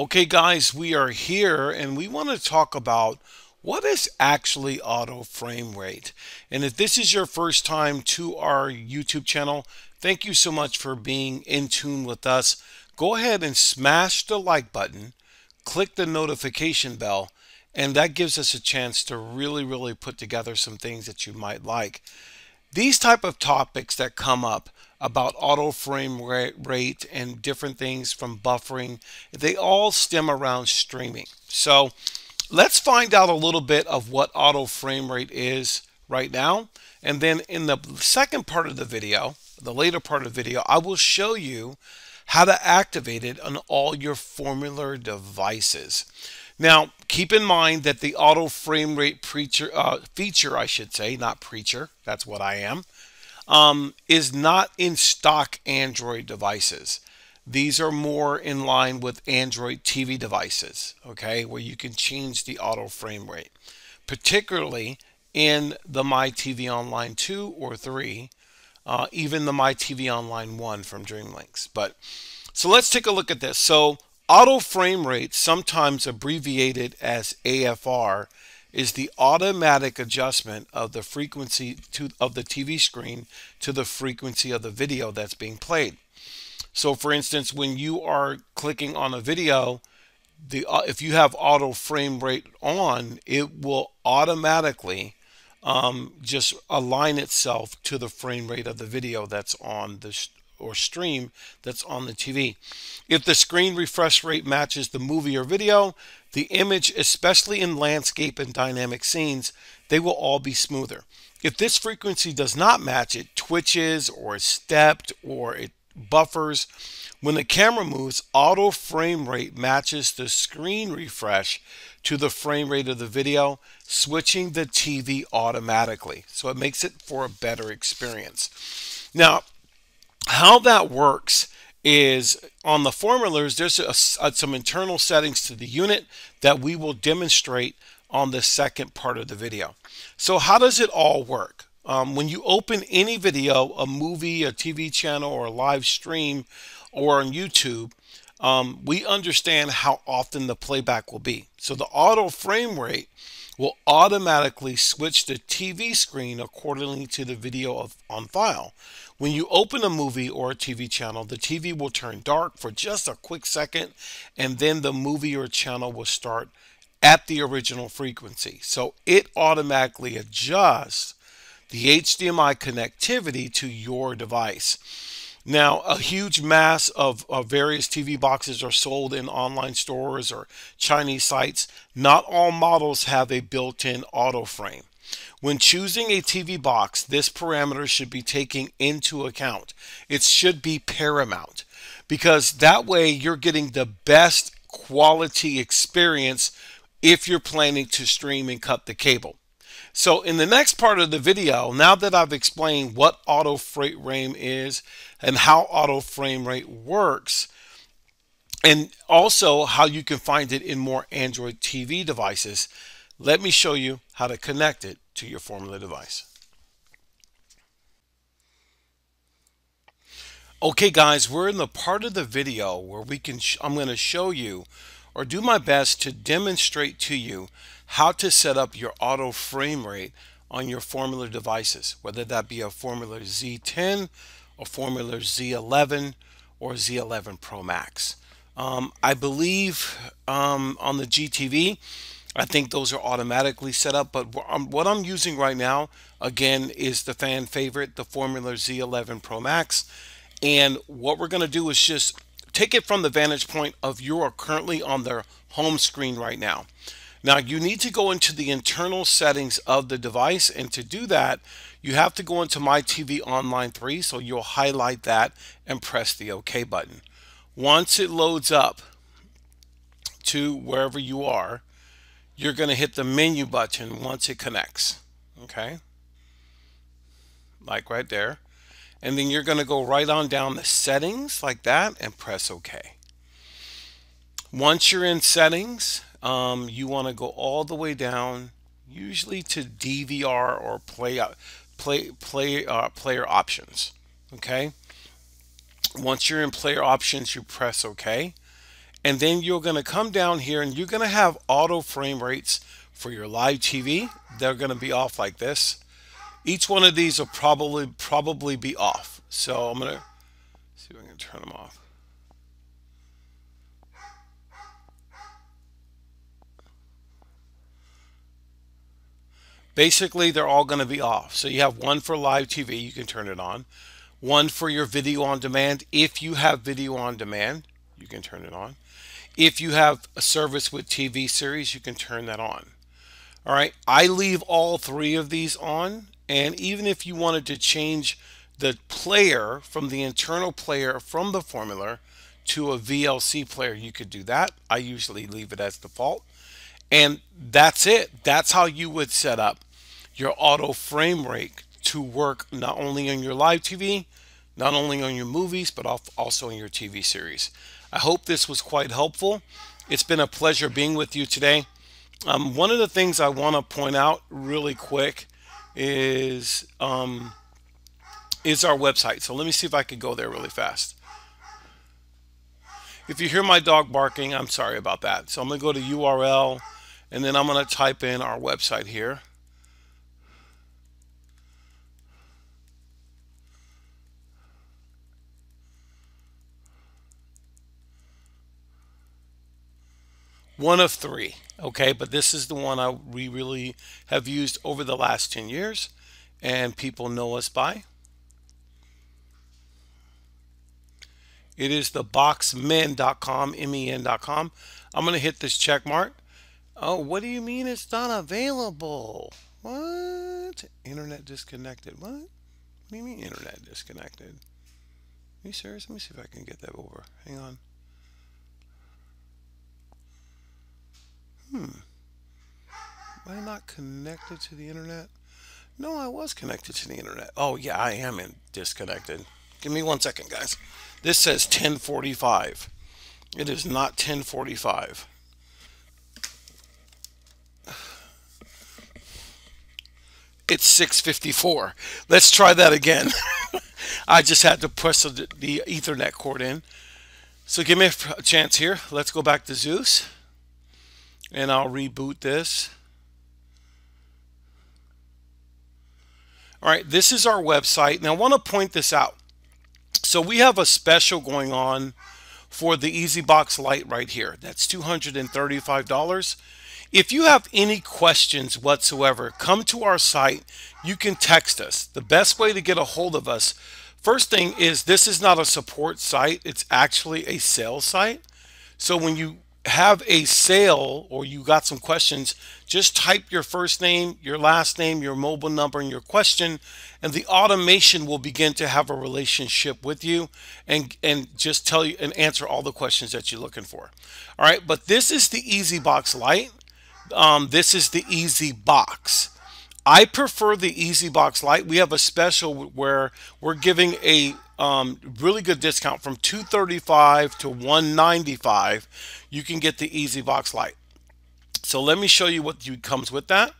Okay, guys, we are here and we want to talk about what is actually auto frame rate. And if this is your first time to our YouTube channel, thank you so much for being in tune with us. Go ahead and smash the like button, click the notification bell, and that gives us a chance to really put together some things that you might like. These type of topics that come up about auto frame rate and different things from buffering, they all stem around streaming. So let's find out a little bit of what auto frame rate is right now. And then in the second part of the video, the later part of the video, I will show you how to activate it on all your Formula devices. Now, keep in mind that the auto frame rate feature, I should say, not preacher, that's what I am, is not in stock Android devices. These are more in line with Android TV devices, okay, where you can change the auto frame rate, particularly in the My TV Online 2 or 3, even the My TV Online 1 from DreamLinks. So let's take a look at this. So auto frame rate, sometimes abbreviated as AFR, is the automatic adjustment of the frequency of the TV screen to the frequency of the video that's being played. So for instance, when you are clicking on a video, if you have auto frame rate on, it will automatically just align itself to the frame rate of the video that's on the or stream that's on the TV. If the screen refresh rate matches the movie or video, the image, especially in landscape and dynamic scenes, they will all be smoother. If this frequency does not match, it twitches or is stepped or it buffers. When the camera moves, auto frame rate matches the screen refresh to the frame rate of the video, switching the TV automatically. So it makes it for a better experience. Now, how that works is on the formulas, there's some internal settings to the unit that we will demonstrate on the second part of the video. So how does it all work? When you open any video, a movie, a TV channel, or a live stream, or on YouTube, we understand how often the playback will be. So the auto frame rate will automatically switch the TV screen accordingly to the video on file. When you open a movie or a TV channel, the TV will turn dark for just a quick second, and then the movie or channel will start at the original frequency. So it automatically adjusts the HDMI connectivity to your device. Now, a huge mass of various TV boxes are sold in online stores or Chinese sites. Not all models have a built-in auto frame. When choosing a TV box, this parameter should be taken into account. It should be paramount because that way you're getting the best quality experience if you're planning to stream and cut the cable. So in the next part of the video, now that I've explained what auto frame rate is and how auto frame rate works, and also how you can find it in more Android TV devices, let me show you how to connect it to your Formula device. Okay guys, we're in the part of the video where I'm going to show you or do my best to demonstrate to you how to set up your auto frame rate on your Formula devices, whether that be a Formula Z10, a Formula Z11, or Z11 Pro Max. I believe on the GTV, I think those are automatically set up, but what I'm using right now, again, is the fan favorite, the Formula Z11 Pro Max. And what we're going to do is just take it from the vantage point of you are currently on their home screen right now. Now you need to go into the internal settings of the device, and to do that you have to go into My TV Online 3, so you'll highlight that and press the OK button. Once it loads up to wherever you are, you're going to hit the menu button once it connects, okay, like right there, and then you're going to go right on down the settings like that and press OK. Once you're in settings, you want to go all the way down, usually to DVR or player options. Okay. Once you're in player options, you press OK, And then you're going to come down here and you're going to have auto frame rates for your live TV. They're going to be off like this. Each one of these will probably be off. So I'm going to see if I can turn them off. Basically, they're all going to be off. So you have one for live TV, you can turn it on. One for your video on demand. If you have video on demand, you can turn it on. If you have a service with TV series, you can turn that on. All right, I leave all three of these on. And even if you wanted to change the player from the internal player from the formula to a VLC player, you could do that. I usually leave it as default. And that's it. That's how you would set up your auto frame rate to work not only on your live TV, not only on your movies, but also in your TV series. I hope this was quite helpful. It's been a pleasure being with you today. One of the things I want to point out really quick is our website. So let me see if I could go there really fast. If you hear my dog barking, I'm sorry about that. So I'm going to go to URL, and then I'm going to type in our website here. One of three, okay, but this is the one we really have used over the last 10 years, and people know us by. It is the boxmen.com, men.com. I'm going to hit this check mark. Oh, what do you mean it's not available? What? Internet disconnected. What do you mean internet disconnected? Are you serious? Let me see if I can get that over. Hang on. Am I not connected to the internet? No, I was connected to the internet. Oh, yeah, I am disconnected. Give me 1 second, guys. This says 10:45. It is not 10:45. It's 6:54. Let's try that again. I just had to push the Ethernet cord in. So give me a chance here. Let's go back to Zeus. And I'll reboot this. All right, this is our website. Now I want to point this out. So we have a special going on for the EasyBox Lite right here. That's $235. If you have any questions whatsoever, come to our site. You can text us. The best way to get a hold of us, first thing is this is not a support site. It's actually a sales site. So when you have a sale or you got some questions, just type your first name, your last name, your mobile number, and your question, and the automation will begin to have a relationship with you and just tell you and answer all the questions that you're looking for. All right, but this is the EasyBox Lite. This is the EasyBox. I prefer the EasyBox Lite. We have a special where we're giving a really good discount from $235 to $195. You can get the EasyBox Lite. So let me show you what comes with that.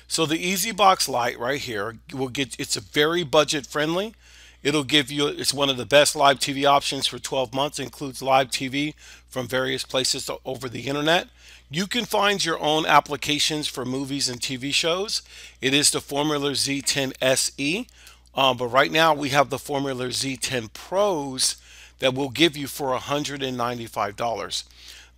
So the EasyBox Lite right here will get, it's a very budget friendly. It'll give you, it's one of the best live TV options for 12 months. It includes live TV from various places over the internet. You can find your own applications for movies and TV shows. It is the Formula Z10 SE, but right now we have the Formula Z10 Pros that we'll give you for $195.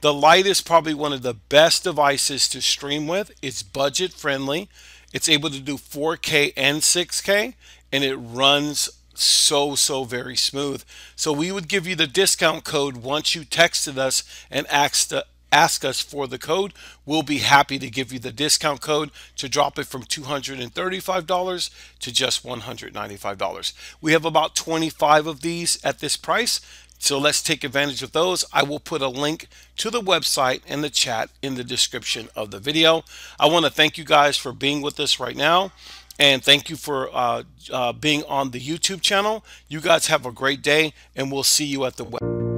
The Lite is probably one of the best devices to stream with. It's budget friendly. It's able to do 4K and 6K, and it runs so very smooth. So we would give you the discount code once you texted us and ask us for the code. We'll be happy to give you the discount code to drop it from $235 to just $195. We have about 25 of these at this price. So let's take advantage of those. I will put a link to the website and the chat in the description of the video. I want to thank you guys for being with us right now. And thank you for being on the YouTube channel. You guys have a great day, and we'll see you at the web.